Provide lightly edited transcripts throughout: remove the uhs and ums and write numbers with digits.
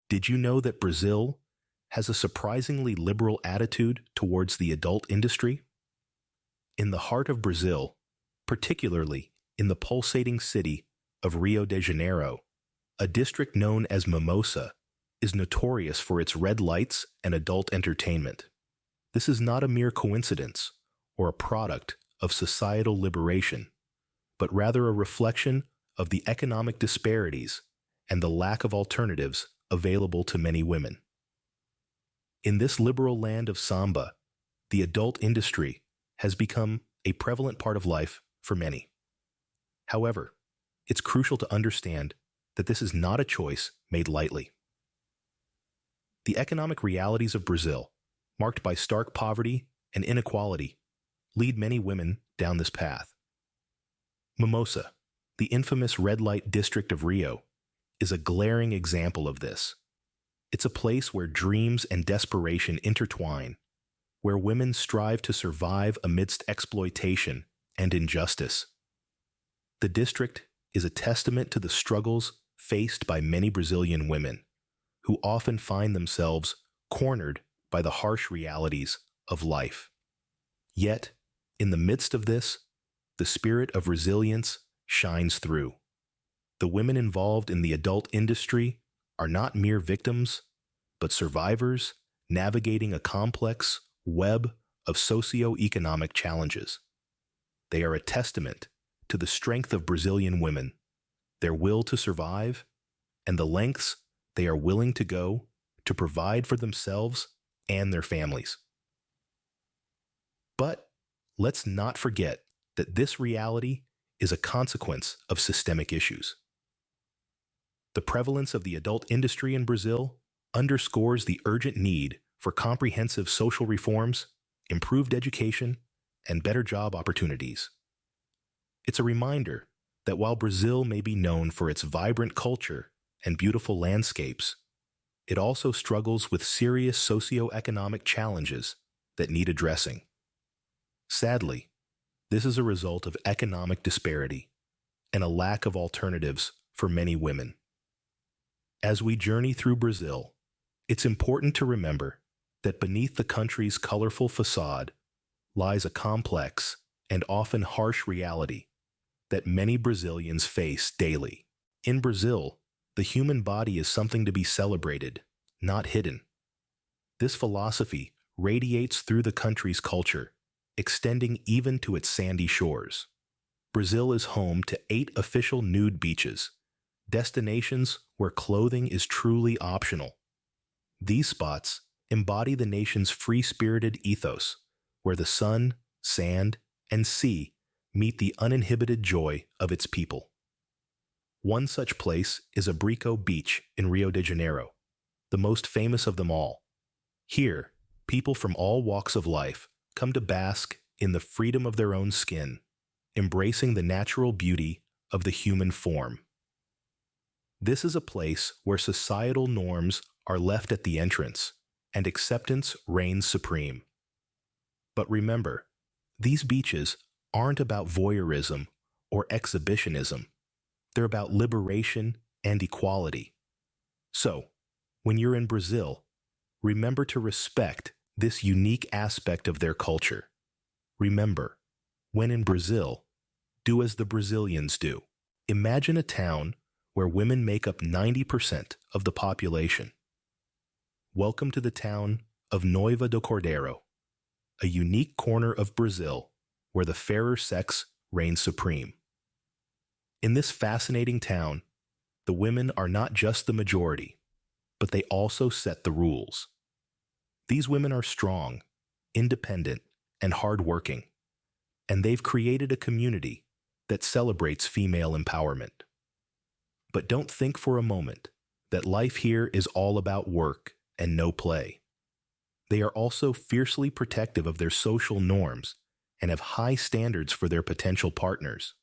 Did you know that Brazil has a surprisingly liberal attitude towards the adult industry? In the heart of Brazil, particularly in the pulsating city of Rio de Janeiro, a district known as Mimosa is notorious for its red lights and adult entertainment. This is not a mere coincidence or a product of societal liberation, but rather a reflection of the economic disparities and the lack of alternatives available to many women. In this liberal land of Samba, the adult industry has become a prevalent part of life for many. However, it's crucial to understand that this is not a choice made lightly. The economic realities of Brazil, marked by stark poverty and inequality, lead many women down this path. Mimosa, the infamous red light district of Rio, is a glaring example of this. It's a place where dreams and desperation intertwine, where women strive to survive amidst exploitation and injustice. The district is a testament to the struggles faced by many Brazilian women, who often find themselves cornered by the harsh realities of life. Yet, in the midst of this, the spirit of resilience shines through. The women involved in the adult industry are not mere victims, but survivors navigating a complex web of socio-economic challenges. They are a testament to the strength of Brazilian women, their will to survive, and the lengths they are willing to go to provide for themselves and their families. But let's not forget that this reality is a consequence of systemic issues. The prevalence of the adult industry in Brazil underscores the urgent need for comprehensive social reforms, improved education, and better job opportunities. It's a reminder that while Brazil may be known for its vibrant culture and beautiful landscapes, it also struggles with serious socio-economic challenges that need addressing. Sadly, this is a result of economic disparity and a lack of alternatives for many women. As we journey through Brazil, it's important to remember that beneath the country's colorful facade lies a complex and often harsh reality that many Brazilians face daily. In Brazil, the human body is something to be celebrated, not hidden. This philosophy radiates through the country's culture, extending even to its sandy shores. Brazil is home to 8 official nude beaches, destinations where clothing is truly optional. These spots embody the nation's free-spirited ethos, where the sun, sand, and sea meet the uninhibited joy of its people. One such place is Abrico Beach in Rio de Janeiro, the most famous of them all. Here, people from all walks of life come to bask in the freedom of their own skin, embracing the natural beauty of the human form. This is a place where societal norms are left at the entrance and acceptance reigns supreme. But remember, these beaches aren't about voyeurism or exhibitionism. They're about liberation and equality. So, when you're in Brazil, remember to respect this unique aspect of their culture. Remember, when in Brazil, do as the Brazilians do. Imagine a town where women make up 90% of the population. Welcome to the town of Noiva do Cordeiro, a unique corner of Brazil where the fairer sex reigns supreme. In this fascinating town, the women are not just the majority, but they also set the rules. These women are strong, independent, and hardworking, and they've created a community that celebrates female empowerment. But don't think for a moment that life here is all about work and no play. They are also fiercely protective of their social norms and have high standards for their potential partners.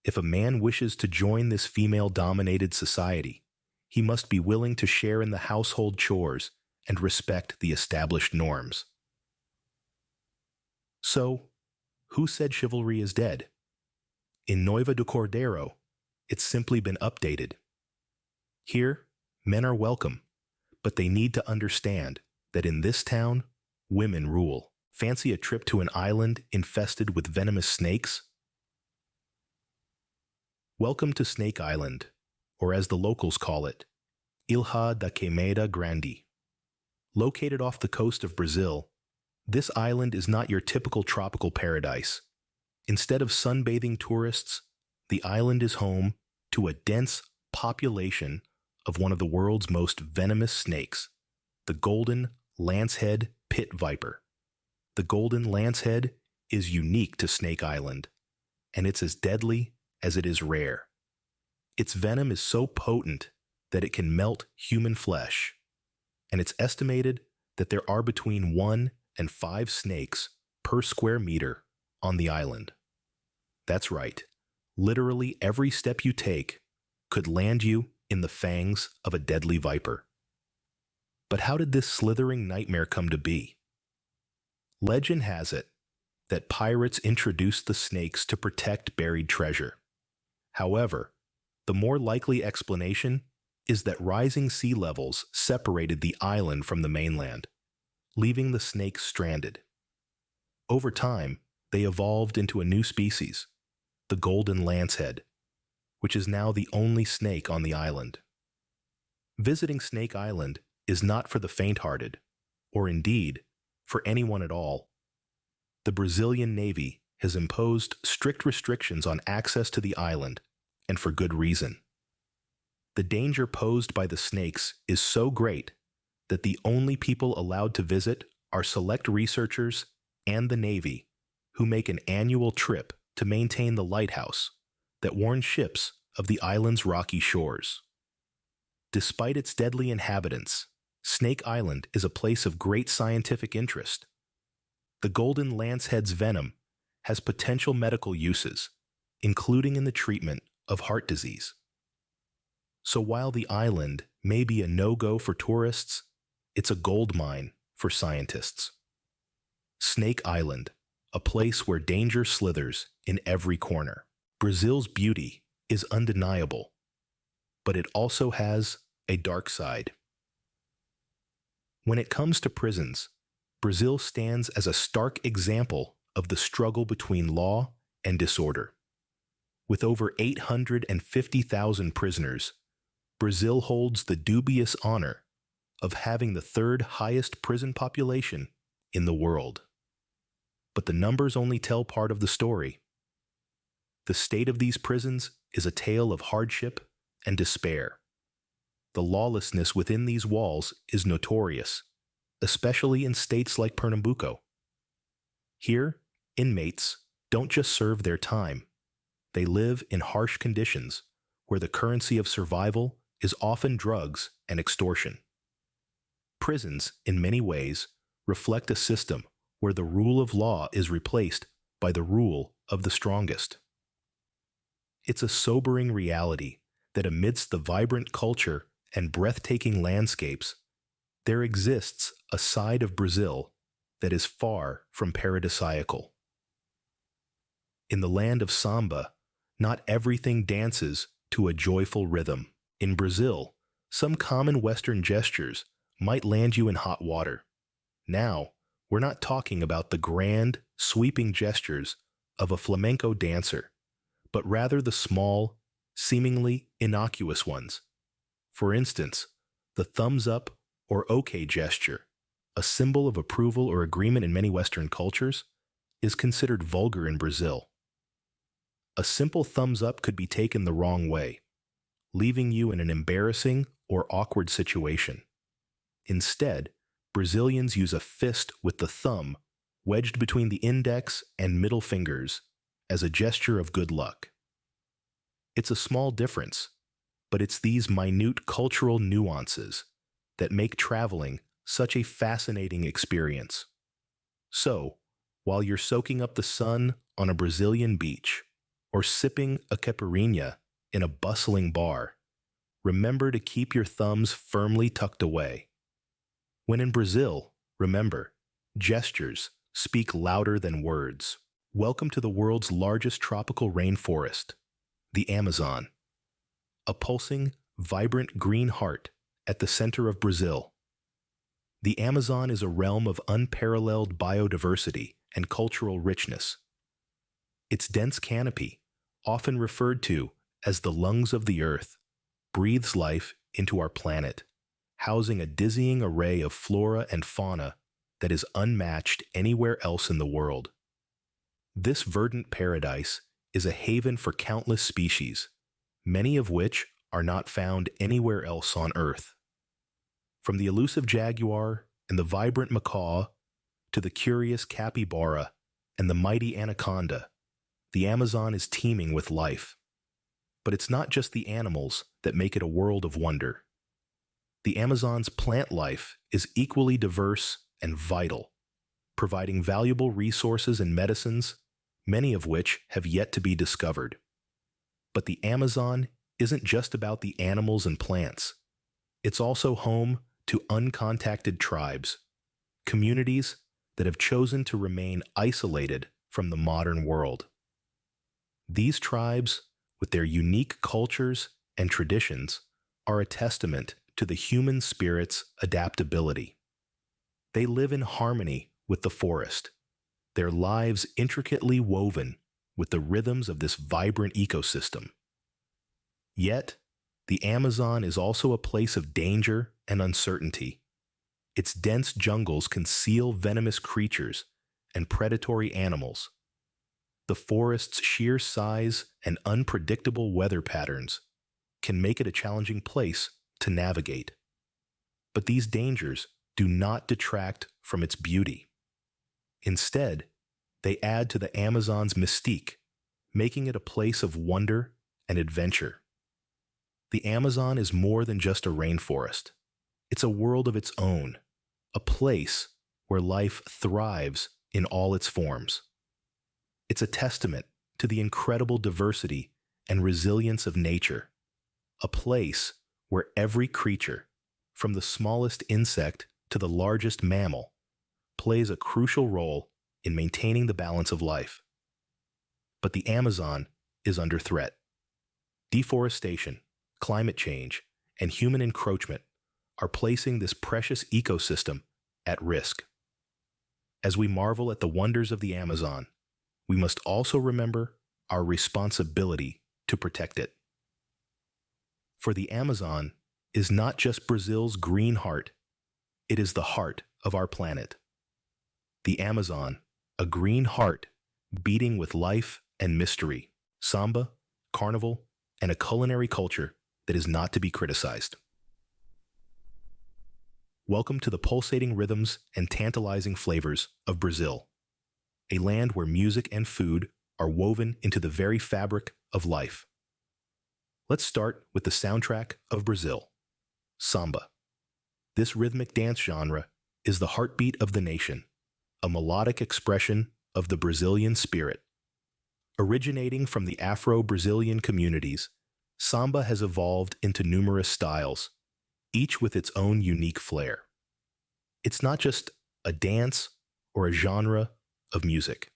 If a man wishes to join this female-dominated society, he must be willing to share in the household chores and respect the established norms. So, who said chivalry is dead? In Noiva do Cordeiro, it's simply been updated. Here, men are welcome, But they need to understand that in this town, women rule. Fancy a trip to an island infested with venomous snakes? Welcome to Snake Island, or as the locals call it, Ilha da Queimada Grande. Located off the coast of Brazil, this island is not your typical tropical paradise. Instead of sunbathing tourists, the island is home to a dense population of one of the world's most venomous snakes, the golden lancehead pit viper. The golden lancehead is unique to Snake Island, and it's as deadly as it is rare. Its venom is so potent that it can melt human flesh, and it's estimated that there are between 1 and 5 snakes per square meter on the island. That's right, literally every step you take could land you in the fangs of a deadly viper. But how did this slithering nightmare come to be? Legend has it that pirates introduced the snakes to protect buried treasure. However, the more likely explanation is that rising sea levels separated the island from the mainland, leaving the snakes stranded. Over time, they evolved into a new species, the golden lancehead, which is now the only snake on the island. Visiting Snake Island is not for the faint-hearted, or indeed, for anyone at all. The Brazilian Navy has imposed strict restrictions on access to the island, and for good reason. The danger posed by the snakes is so great that the only people allowed to visit are select researchers and the Navy, who make an annual trip to maintain the lighthouse that warns ships of the island's rocky shores. Despite its deadly inhabitants, Snake Island is a place of great scientific interest. The golden lancehead's venom has potential medical uses, including in the treatment of heart disease. So while the island may be a no-go for tourists, it's a gold mine for scientists. Snake Island, a place where danger slithers in every corner. Brazil's beauty is undeniable, but it also has a dark side. When it comes to prisons, Brazil stands as a stark example of the struggle between law and disorder. With over 850,000 prisoners, Brazil holds the dubious honor of having the third highest prison population in the world. But the numbers only tell part of the story. The state of these prisons is a tale of hardship and despair. The lawlessness within these walls is notorious, especially in states like Pernambuco. Here, inmates don't just serve their time. They live in harsh conditions where the currency of survival is often drugs and extortion. Prisons, in many ways, reflect a system where the rule of law is replaced by the rule of the strongest. It's a sobering reality that amidst the vibrant culture and breathtaking landscapes, there exists a side of Brazil that is far from paradisiacal. In the land of Samba, not everything dances to a joyful rhythm. In Brazil, some common Western gestures might land you in hot water. Now, we're not talking about the grand, sweeping gestures of a flamenco dancer, but rather the small, seemingly innocuous ones. For instance, the thumbs up or OK gesture, a symbol of approval or agreement in many Western cultures, is considered vulgar in Brazil. A simple thumbs up could be taken the wrong way, leaving you in an embarrassing or awkward situation. Instead, Brazilians use a fist with the thumb wedged between the index and middle fingers as a gesture of good luck. It's a small difference, but it's these minute cultural nuances that make traveling such a fascinating experience. So, while you're soaking up the sun on a Brazilian beach or sipping a caipirinha in a bustling bar, remember to keep your thumbs firmly tucked away. When in Brazil, remember, gestures speak louder than words. Welcome to the world's largest tropical rainforest, the Amazon. A pulsing, vibrant green heart at the center of Brazil. The Amazon is a realm of unparalleled biodiversity and cultural richness. Its dense canopy, often referred to as the lungs of the earth, breathes life into our planet, housing a dizzying array of flora and fauna that is unmatched anywhere else in the world. This verdant paradise is a haven for countless species, many of which are not found anywhere else on Earth. From the elusive jaguar and the vibrant macaw to the curious capybara and the mighty anaconda, the Amazon is teeming with life. But it's not just the animals that make it a world of wonder. The Amazon's plant life is equally diverse and vital, providing valuable resources and medicines, many of which have yet to be discovered. But the Amazon isn't just about the animals and plants. It's also home to uncontacted tribes, communities that have chosen to remain isolated from the modern world. These tribes, with their unique cultures and traditions, are a testament to the human spirit's adaptability. They live in harmony with the forest, their lives intricately woven with the rhythms of this vibrant ecosystem. Yet, the Amazon is also a place of danger and uncertainty. Its dense jungles conceal venomous creatures and predatory animals. The forest's sheer size and unpredictable weather patterns can make it a challenging place to navigate. But these dangers do not detract from its beauty. Instead, they add to the Amazon's mystique, making it a place of wonder and adventure. The Amazon is more than just a rainforest. It's a world of its own, a place where life thrives in all its forms. It's a testament to the incredible diversity and resilience of nature, a place where every creature, from the smallest insect to the largest mammal, plays a crucial role in maintaining the balance of life. But the Amazon is under threat. Deforestation, climate change, and human encroachment are placing this precious ecosystem at risk. As we marvel at the wonders of the Amazon, we must also remember our responsibility to protect it. For the Amazon is not just Brazil's green heart, it is the heart of our planet. The Amazon, a green heart beating with life and mystery, samba, carnival, and a culinary culture that is not to be criticized. Welcome to the pulsating rhythms and tantalizing flavors of Brazil, a land where music and food are woven into the very fabric of life. Let's start with the soundtrack of Brazil, samba. This rhythmic dance genre is the heartbeat of the nation, a melodic expression of the Brazilian spirit. Originating from the Afro-Brazilian communities, samba has evolved into numerous styles, each with its own unique flair. It's not just a dance or a genre of music.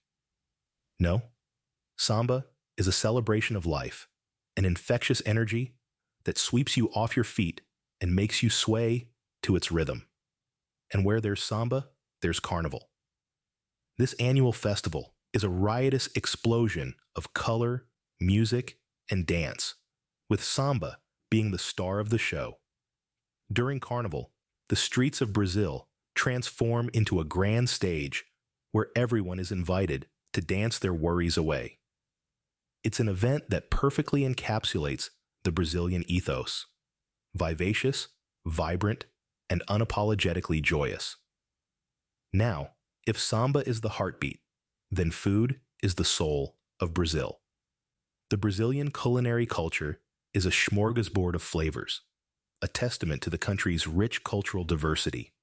No, samba is a celebration of life, an infectious energy that sweeps you off your feet and makes you sway to its rhythm. And where there's samba, there's carnival. This annual festival is a riotous explosion of color, music, and dance, with samba being the star of the show. During carnival, the streets of Brazil transform into a grand stage where everyone is invited to dance their worries away. It's an event that perfectly encapsulates the Brazilian ethos: vivacious, vibrant, and unapologetically joyous. Now, if samba is the heartbeat, then food is the soul of Brazil. The Brazilian culinary culture is a smorgasbord of flavors, a testament to the country's rich cultural diversity.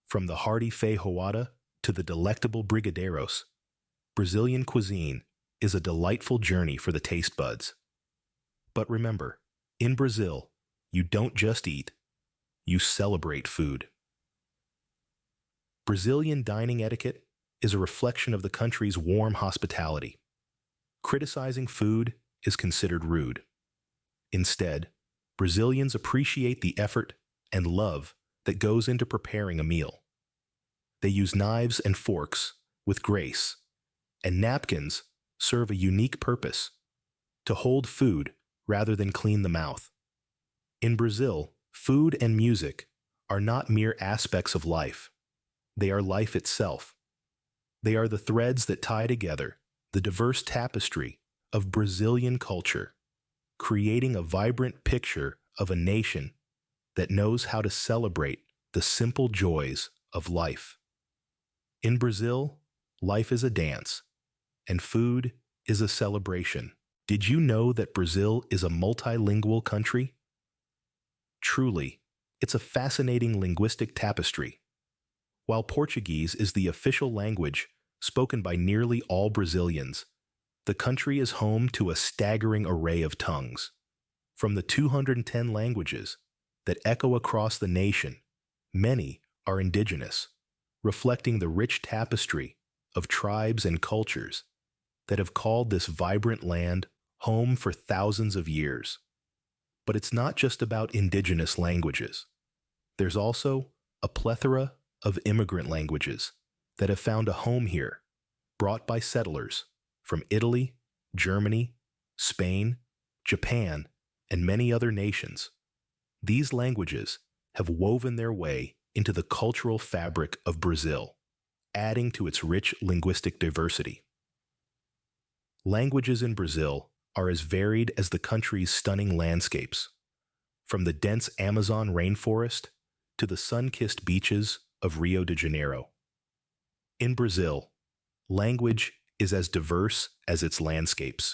From the hearty feijoada to the delectable brigadeiros, Brazilian cuisine is a delightful journey for the taste buds. But remember, in Brazil, you don't just eat, you celebrate food. Brazilian dining etiquette is a reflection of the country's warm hospitality. Criticizing food is considered rude. Instead, Brazilians appreciate the effort and love that goes into preparing a meal. They use knives and forks with grace, and napkins serve a unique purpose: to hold food rather than clean the mouth. In Brazil, food and music are not mere aspects of life. They are life itself. They are the threads that tie together the diverse tapestry of Brazilian culture, creating a vibrant picture of a nation that knows how to celebrate the simple joys of life. In Brazil, life is a dance, and food is a celebration. Did you know that Brazil is a multilingual country? Truly, it's a fascinating linguistic tapestry. While Portuguese is the official language spoken by nearly all Brazilians, the country is home to a staggering array of tongues. From the 210 languages that echo across the nation, many are indigenous, reflecting the rich tapestry of tribes and cultures that have called this vibrant land home for thousands of years. But it's not just about indigenous languages. There's also a plethora of immigrant languages that have found a home here, brought by settlers from Italy, Germany, Spain, Japan, and many other nations. These languages have woven their way into the cultural fabric of Brazil, adding to its rich linguistic diversity. Languages in Brazil are as varied as the country's stunning landscapes, from the dense Amazon rainforest to the sun-kissed beaches of Rio de Janeiro. In Brazil, language is as diverse as its landscapes.